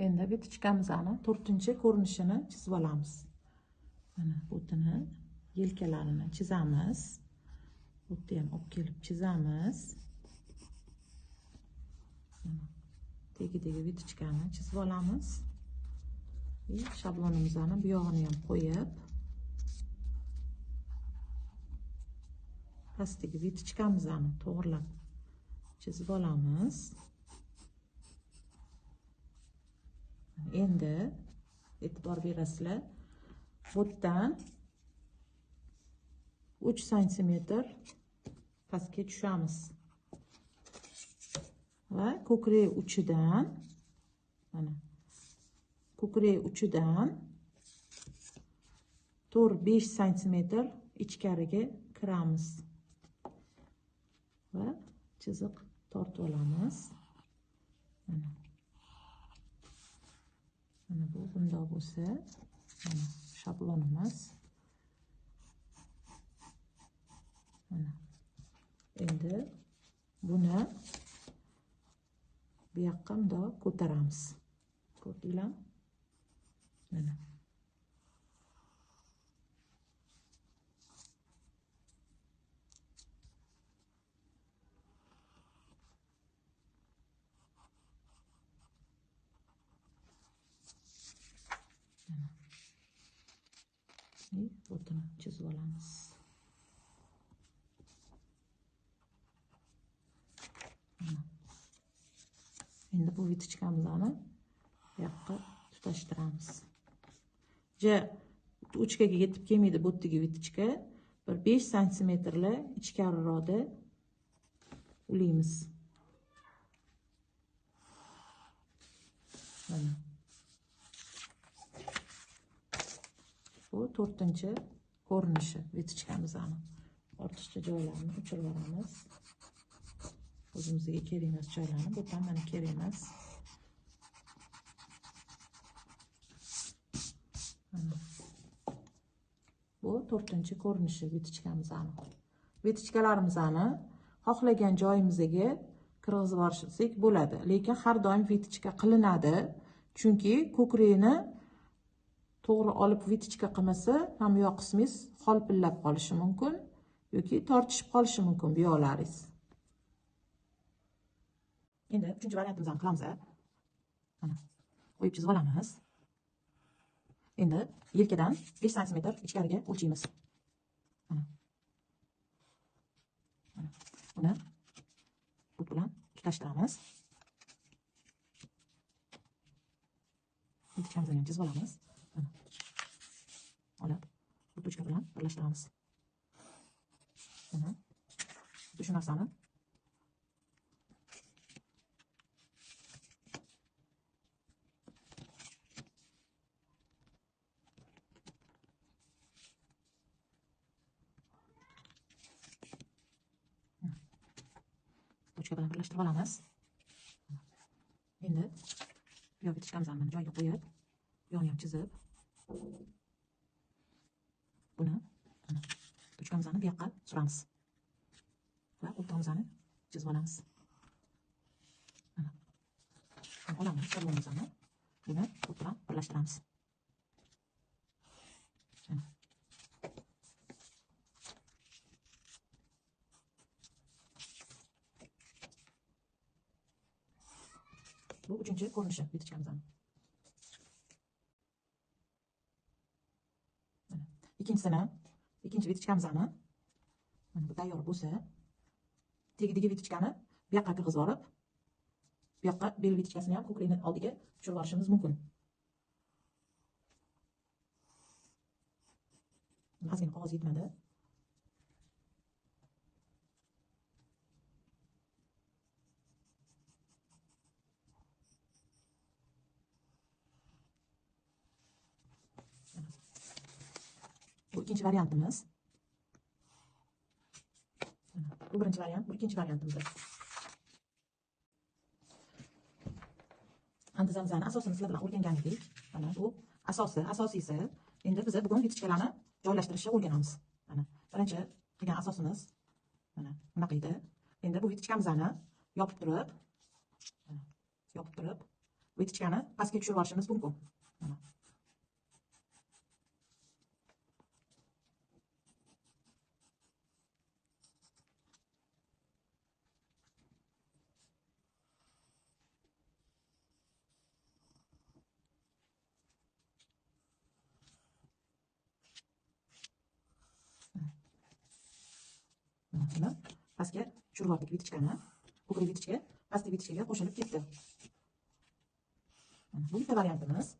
Endi vitichkamizni 4-ko'rinishini chizib olamiz. Mana butini, yelkalarini chizamiz. Bu yerda ham olib kelib chizamiz. Tegi vitichkani chizib olamiz. Shablonimizni bu yog'ini ham qo'yib, pastiga vitichkamizni to'g'rilab chizib olamiz. Endi e'tibor berasizlar, bu yerdan 3 sm pastga tushamiz va ko'krak uchidan, mana ko'krak uchidan 4-5 sm ichkariga kiramiz va chiziq tortib olamiz. Mana bu bundoq bo'lsa, mana shablonimiz. Mana endi buni bu yoqqa bundoq ko'taramiz. Ko'rdinglar? Mana butini chizib olamiz. Endi bu vitichkamizni bu yoqqa tutashtiramiz. Uchkaga yetib kelmaydi bu yerdagi vitichka. Bir 5 sm ichkariroqda ulaymiz. Mana bu 4-ko'rinishi vitichkamizni. Ortiqcha joylarini o'chirib olamiz. O'zimizga kerak emas joylarni, bu ham mana kerak emas. Bu 4-ko'rinishi vitichkamizni. Vitichkalarimizni xohlagan joyimizga kirgizib olsak bo'ladi, lekin har doim vitichka qilinadi. Chunki ko'krakni to'g'ri olib vitichka qilmasa, ham bu yoq qismingiz xolpillab qolishi mumkin yoki tortishib qolishi mumkin bu yoqlaringiz. Endi 3-variantimizni qilamiz. Mana qo'yib chizib olamiz. Endi yelkadan 5 sm ichkariga o'lchaymiz. Mana buni bu bilan tutashtiramiz. Vitichkamizni ham chizib olamiz. Mana olib bu tochka bilan birlashtiramiz. Mana shu narsani tochka bilan birlashtirib olamiz. Endi bu vitichkamizni joyiga qo'yib, bu yoqni ham chizib, buni tochkamizni bu yoqqa suramiz va o'rtamizni chizib olamiz. Mana olamiz shablonimizni, buni bu bilan birlashtiramiz. Bu 3-ko'rinishi vitichkamizni. Ikkinchi vitichkamizni mana bu tayyor bo'lsa, tegidagi vitichkani bu yoqqa kirgizib olib, bu yoqqa bel vitichkasini ham ko'krakning oldiga tushirib olishimiz mumkin. Ozgina qog'oz yetmadi. Bu ikinchi variantimiz. Bu birinchi variant, bu ikkinchi variantimiz. Antizamzani asosini sizlar bilan o'rgangan edik. Mana bu asosiysi. Endi biz bugun vitichkalarni joylashtirishni o'rganamiz. Mana birinchi qilgan asosimiz mana bunaqa edi. Endi bu vitichkamizni yopib turib vitichkani pastga tushirib yuborishimiz mumkin. Mana. Mana pastga tushirib yubordik vitichkani. Ko'krak vitichka pastki vitichkaga qo'shilib ketdi. Bu bitta variantimiz.